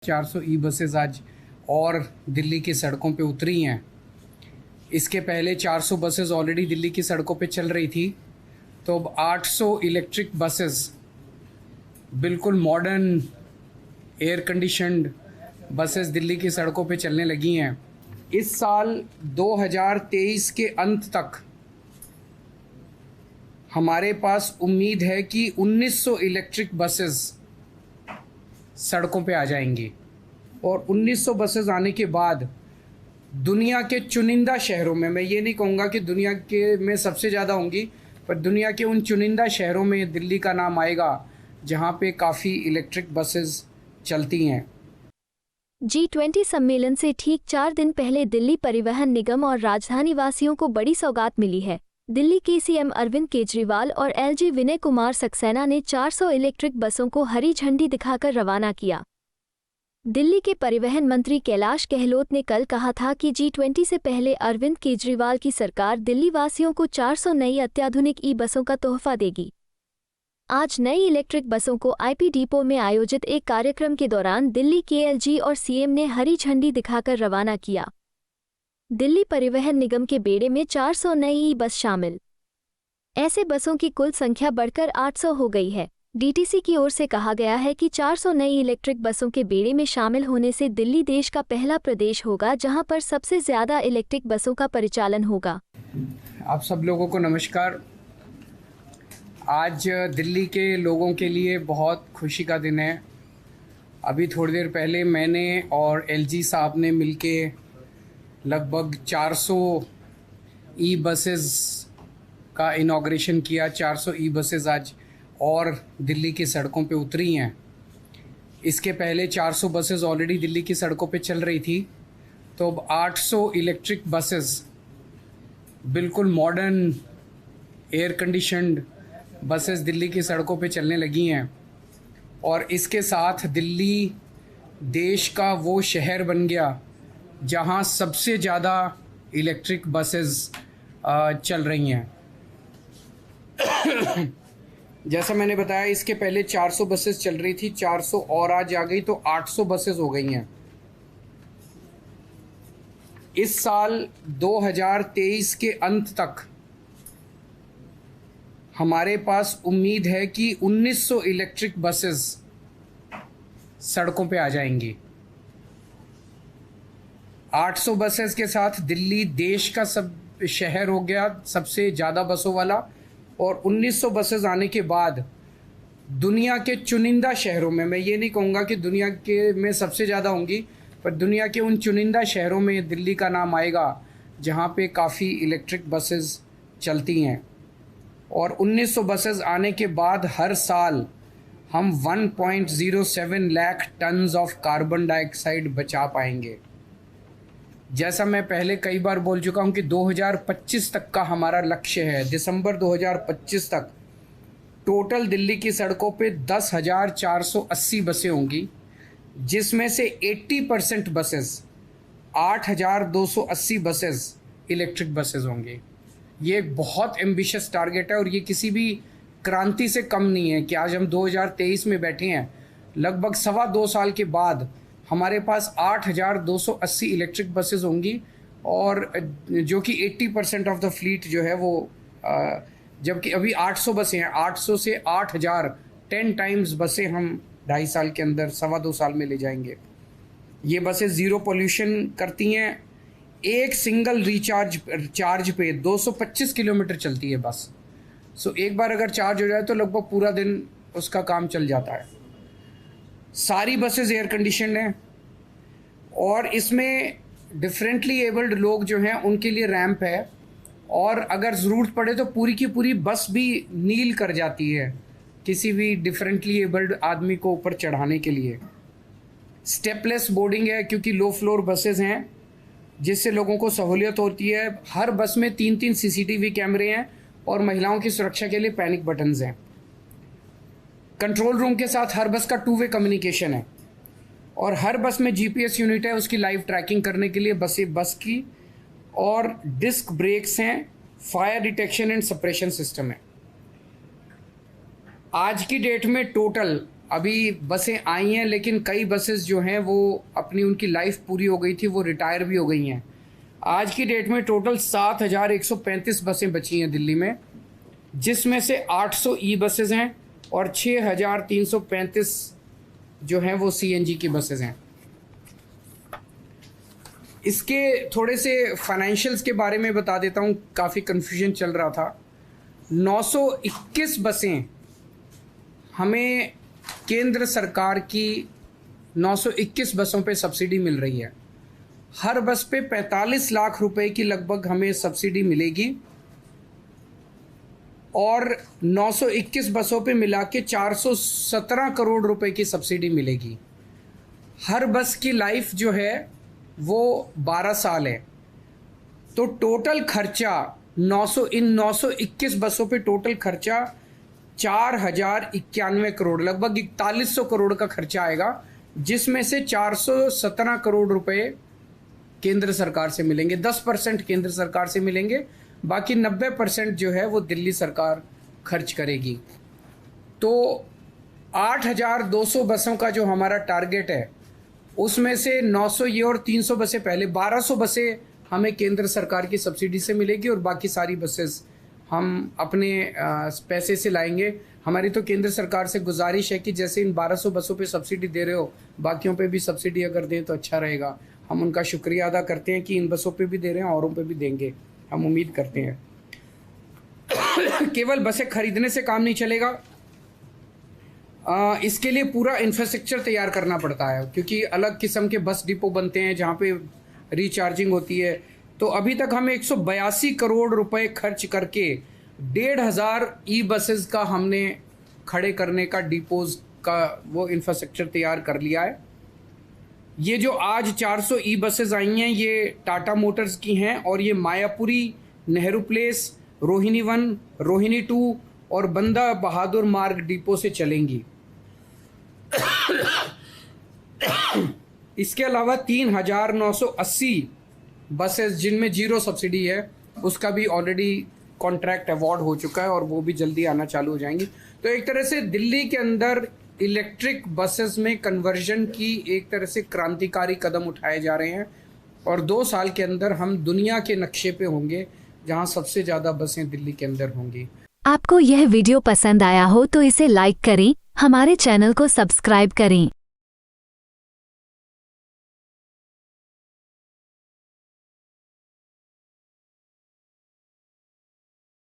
400 e buses आज और दिल्ली की सड़कों पे उतरी हैं। इसके पहले 400 बसेस ऑलरेडी दिल्ली की सड़कों पे चल रही थी, तो अब 800 इलेक्ट्रिक बसेस बिल्कुल modern air conditioned buses Delhi की सड़कों पे चलने लगी हैं। इस साल 2023 के अंत तक हमारे पास उम्मीद है कि 1900 इलेक्ट्रिक बसेस सड़कों पे आ जाएंगी और 1900 बसेस आने के बाद दुनिया के चुनिंदा शहरों में, मैं ये नहीं कहूँगा कि दुनिया के में सबसे ज़्यादा होंगी, पर दुनिया के उन चुनिंदा शहरों में दिल्ली का नाम आएगा जहाँ पे काफ़ी इलेक्ट्रिक बसेस चलती हैं। G20 सम्मेलन से ठीक 4 दिन पहले दिल्ली परिवहन निगम और राजधानी वासियों को बड़ी सौगात मिली है। दिल्ली के सीएम अरविंद केजरीवाल और एलजी विनय कुमार सक्सेना ने 400 इलेक्ट्रिक बसों को हरी झंडी दिखाकर रवाना किया। दिल्ली के परिवहन मंत्री कैलाश गहलोत ने कल कहा था कि G20 से पहले अरविंद केजरीवाल की सरकार दिल्ली वासियों को 400 नई अत्याधुनिक ई बसों का तोहफा देगी। आज नई इलेक्ट्रिक बसों को आईपी डिपो में आयोजित एक कार्यक्रम के दौरान दिल्ली के एलजी और सीएम ने हरी झंडी दिखाकर रवाना किया। दिल्ली परिवहन निगम के बेड़े में 400 नई ई बस शामिल। ऐसे बसों की कुल संख्या बढ़कर 800 हो गई है। डीटीसी की ओर से कहा गया है कि 400 नई इलेक्ट्रिक बसों के बेड़े में शामिल होने से दिल्ली देश का पहला प्रदेश होगा जहां पर सबसे ज्यादा इलेक्ट्रिक बसों का परिचालन होगा। आप सब लोगों को नमस्कार। आज दिल्ली के लोगों के लिए बहुत खुशी का दिन है। अभी थोड़ी देर पहले मैंने और एलजी साहब ने मिलके लगभग 400 ई बसेस का इनॉग्रेशन किया। 400 ई बसेस आज और दिल्ली की सड़कों पे उतरी हैं। इसके पहले 400 बसेस ऑलरेडी दिल्ली की सड़कों पे चल रही थी, तो अब 800 इलेक्ट्रिक बसेस बिल्कुल modern air conditioned buses Delhi की सड़कों पे चलने लगी हैं और इसके साथ दिल्ली देश का वो शहर बन गया जहां सबसे ज़्यादा इलेक्ट्रिक बसेस चल रही हैं। जैसा मैंने बताया, इसके पहले 400 बसेस चल रही थी, 400 और आज आ गई तो 800 बसेस हो गई हैं। इस साल 2023 के अंत तक हमारे पास उम्मीद है कि 1900 इलेक्ट्रिक बसेस सड़कों पे आ जाएंगी। 800 बसेस के साथ दिल्ली देश का सब शहर हो गया सबसे ज़्यादा बसों वाला, और 1900 बसेस आने के बाद दुनिया के चुनिंदा शहरों में, मैं ये नहीं कहूँगा कि दुनिया के में सबसे ज़्यादा होंगी, पर दुनिया के उन चुनिंदा शहरों में दिल्ली का नाम आएगा जहाँ पे काफ़ी इलेक्ट्रिक बसेस चलती हैं। और 1900 बसेस आने के बाद हर साल हम 1.07 lakh tons of carbon dioxide बचा पाएंगे। जैसा मैं पहले कई बार बोल चुका हूं कि 2025 तक का हमारा लक्ष्य है। दिसंबर 2025 तक टोटल दिल्ली की सड़कों पे 10,480 बसें होंगी, जिसमें से 80% बसेस 8,280 बसेस इलेक्ट्रिक बसेस होंगी। ये एक बहुत एम्बिशियस टारगेट है और ये किसी भी क्रांति से कम नहीं है कि आज हम 2023 में बैठे हैं। लगभग 2.25 साल के बाद हमारे पास 8,280 इलेक्ट्रिक बसेस होंगी और जो कि 80% ऑफ द फ्लीट जो है वो, जबकि अभी 800 बसें हैं, 800 से 8,000 10 टाइम्स बसें हम 2.5 साल के अंदर 2.25 साल में ले जाएंगे। ये बसें ज़ीरो पोल्यूशन करती हैं। एक सिंगल चार्ज पे 225 किलोमीटर चलती है बस। सो एक बार अगर चार्ज हो जाए तो लगभग पूरा दिन उसका काम चल जाता है। सारी बसेस एयर कंडीशनड हैं और इसमें डिफरेंटली एबल्ड लोग जो हैं उनके लिए रैंप है, और अगर ज़रूरत पड़े तो पूरी की पूरी बस भी नील कर जाती है किसी भी डिफरेंटली एबल्ड आदमी को ऊपर चढ़ाने के लिए। स्टेपलेस बोर्डिंग है क्योंकि लो फ्लोर बसेस हैं, जिससे लोगों को सहूलियत होती है। हर बस में 3-3 सीसीटीवी कैमरे हैं और महिलाओं की सुरक्षा के लिए पैनिक बटन्स हैं। कंट्रोल रूम के साथ हर बस का 2 वे कम्युनिकेशन है और हर बस में जीपीएस यूनिट है उसकी लाइव ट्रैकिंग करने के लिए बस की, और डिस्क ब्रेक्स हैं, fire detection and suppression system है। आज की डेट में टोटल अभी बसें आई हैं, लेकिन कई बसेस जो हैं वो अपनी उनकी लाइफ पूरी हो गई थी, वो रिटायर भी हो गई हैं। आज की डेट में टोटल 7,135 बसें बची हैं दिल्ली में, जिसमें से 800 ई बसेस हैं और 6,335 जो हैं वो सीएनजी की बसेस हैं। इसके थोड़े से फाइनेंशियल्स के बारे में बता देता हूँ, काफ़ी कन्फ्यूजन चल रहा था। 921 बसें हमें केंद्र सरकार की 921 बसों पे सब्सिडी मिल रही है। हर बस पे 45 लाख रुपए की लगभग हमें सब्सिडी मिलेगी और 921 बसों पे मिला के 417 करोड़ रुपए की सब्सिडी मिलेगी। हर बस की लाइफ जो है वो 12 साल है। तो टोटल खर्चा 921 बसों पे टोटल खर्चा 4,091 करोड़, लगभग 4100 करोड़ का खर्चा आएगा, जिसमें से 417 करोड़ रुपए केंद्र सरकार से मिलेंगे। 10% केंद्र सरकार से मिलेंगे, बाकी 90% जो है वो दिल्ली सरकार खर्च करेगी। तो 8,200 बसों का जो हमारा टारगेट है, उसमें से 900 ये और 300 बसें पहले, 1200 बसें हमें केंद्र सरकार की सब्सिडी से मिलेगी और बाकी सारी बसेस हम अपने पैसे से लाएंगे। हमारी तो केंद्र सरकार से गुजारिश है कि जैसे इन 1200 बसों पे सब्सिडी दे रहे हो, बाकियों पे भी सब्सिडी अगर दें तो अच्छा रहेगा। हम उनका शुक्रिया अदा करते हैं कि इन बसों पे भी दे रहे हैं, औरों पे भी देंगे, हम उम्मीद करते हैं। केवल बसें खरीदने से काम नहीं चलेगा, इसके लिए पूरा इंफ्रास्ट्रक्चर तैयार करना पड़ता है, क्योंकि अलग किस्म के बस डिपो बनते हैं जहाँ पे रिचार्जिंग होती है। तो अभी तक हमें 182 करोड़ रुपए खर्च करके 1,500 ई बसेस का हमने खड़े करने का डिपोज का वो इंफ्रास्ट्रक्चर तैयार कर लिया है। ये जो आज 400 ई बसेस आई हैं, ये टाटा मोटर्स की हैं और ये मायापुरी, नेहरू प्लेस, रोहिणी 1, रोहिणी 2 और बंदा बहादुर मार्ग डिपो से चलेंगी। इसके अलावा 3,980 बसेस जिनमें जीरो सब्सिडी है, उसका भी ऑलरेडी कॉन्ट्रैक्ट अवार्ड हो चुका है और वो भी जल्दी आना चालू हो जाएंगी। तो एक तरह से दिल्ली के अंदर इलेक्ट्रिक बसेस में कन्वर्जन की एक तरह से क्रांतिकारी कदम उठाए जा रहे हैं और 2 साल के अंदर हम दुनिया के नक्शे पे होंगे जहां सबसे ज़्यादा बसें दिल्ली के अंदर होंगी। आपको यह वीडियो पसंद आया हो तो इसे लाइक करें, हमारे चैनल को सब्सक्राइब करें।